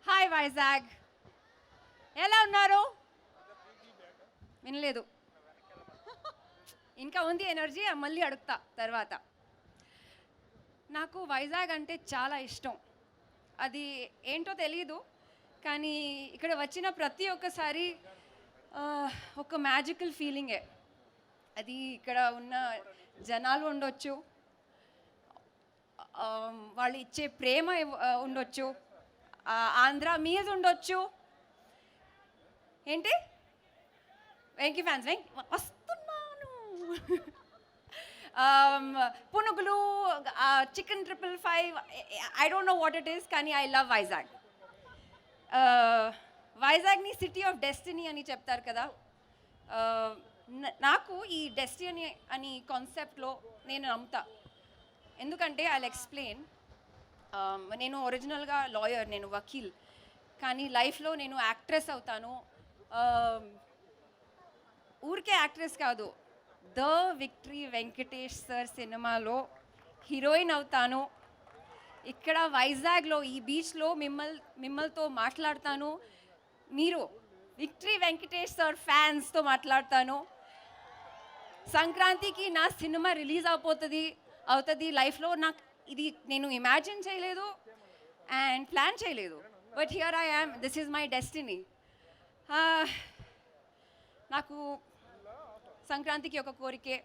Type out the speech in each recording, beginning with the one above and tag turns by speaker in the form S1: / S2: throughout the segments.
S1: Hi Vizag, ఎలా ఉన్నారు? వినలేదు. ఇంకా ఉంది ఎనర్జీ, మళ్ళీ అడుగుతా తర్వాత. నాకు వైజాగ్ అంటే చాలా ఇష్టం. అది ఏంటో తెలియదు, కానీ ఇక్కడ వచ్చిన ప్రతి ఒక్కసారి ఒక మ్యాజికల్ ఫీలింగే. అది ఇక్కడ ఉన్న జనాలు ఉండొచ్చు, వాళ్ళు ఇచ్చే ప్రేమ ఉండొచ్చు, ఆంధ్ర మీద ఉండొచ్చు. ఏంటి వెంకీ ఫ్యాన్స్ వస్తున్నాను. పునుగులు, chicken 555, I don't know what it is, కానీ ఐ లవ్ వైజాగ్. వైజాగ్ని సిటీ ఆఫ్ డెస్టినీ అని చెప్తారు కదా. నాకు ఈ డెస్టినీ అని కాన్సెప్ట్లో నేను నమ్ముతా. ఎందుకంటే ఐ ఎక్స్ప్లెయిన్. నేను ఒరిజినల్గా లాయర్, నేను వకీల్, కానీ లైఫ్లో నేను యాక్ట్రెస్ అవుతాను. ఊరికే యాక్ట్రెస్ కాదు, ద విక్టరీ వెంకటేష్ సార్ సినిమాలో హీరోయిన్ అవుతాను. ఇక్కడ వైజాగ్లో ఈ బీచ్లో మిమ్మల్తో మాట్లాడతాను. మీరు విక్టరీ వెంకటేష్ సార్ ఫ్యాన్స్తో మాట్లాడతాను. సంక్రాంతికి నా సినిమా రిలీజ్ అవుతుంది లైఫ్లో. నాకు ఇది నేను ఇమాజిన్ చేయలేదు అండ్ ప్లాన్ చేయలేదు, but here I am. This is my destiny. నాకు సంక్రాంతికి ఒక కోరికే,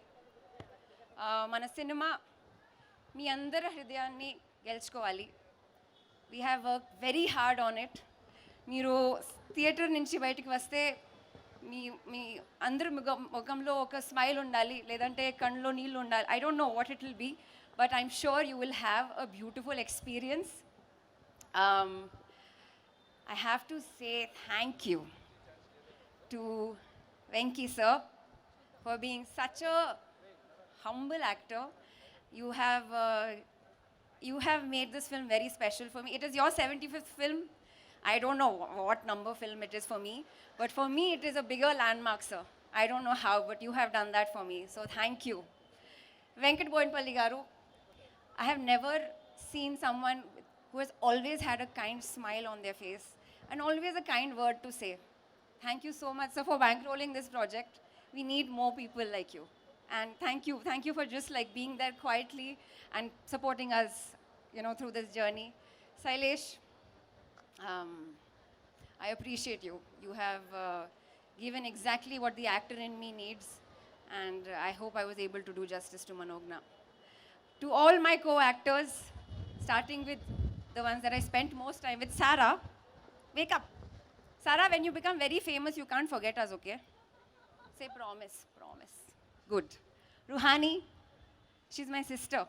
S1: మన సినిమా మీ అందరి హృదయాన్ని గెలుచుకోవాలి. We have work very hard on it. మీరు థియేటర్ నుంచి బయటికి వస్తే మీ మీ అందరి ముఖంలో ఒక స్మైల్ ఉండాలి, లేదంటే కళ్ళలో నీళ్ళు ఉండాలి. I don't know what it will be, but I'm sure you will have a beautiful experience. I have to say thank you to Venki sir for being such a humble actor. You have made this film very special for me. It is your 75th film. I don't know what number film it is for me, but for me it is a bigger landmark, sir. I don't know how, but you have done that for me, so thank you. Venkat Boinpalli garu, I have never seen someone who has always had a kind smile on their face and always a kind word to say. Thank you so much, sir, for bankrolling this project. We need more people like you. And thank you for just like being there quietly and supporting us, through this journey. Sailesh, I appreciate you. You have given exactly what the actor in me needs, and I hope I was able to do justice to Manogna. To all my co-actors, starting with the ones that I spent most time with, Sarah, wake up. Sarah, when you become very famous, you can't forget us, okay? Say promise. Good. Ruhani, she's my sister.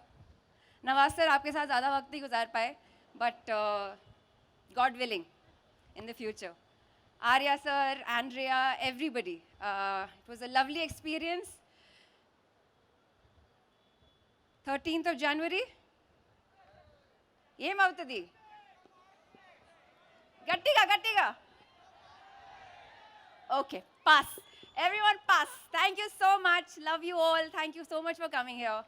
S1: Nawaz sir, आपके साथ ज़्यादा वक्त नहीं गुजार पाए, but God willing, in the future. Arya sir, Andrea, everybody. It was a lovely experience. 13th of January, ఏమవుతుంది? గట్టిగా Okay, pass. Everyone pass. Thank you so much. Love you all. Thank you so much for coming here.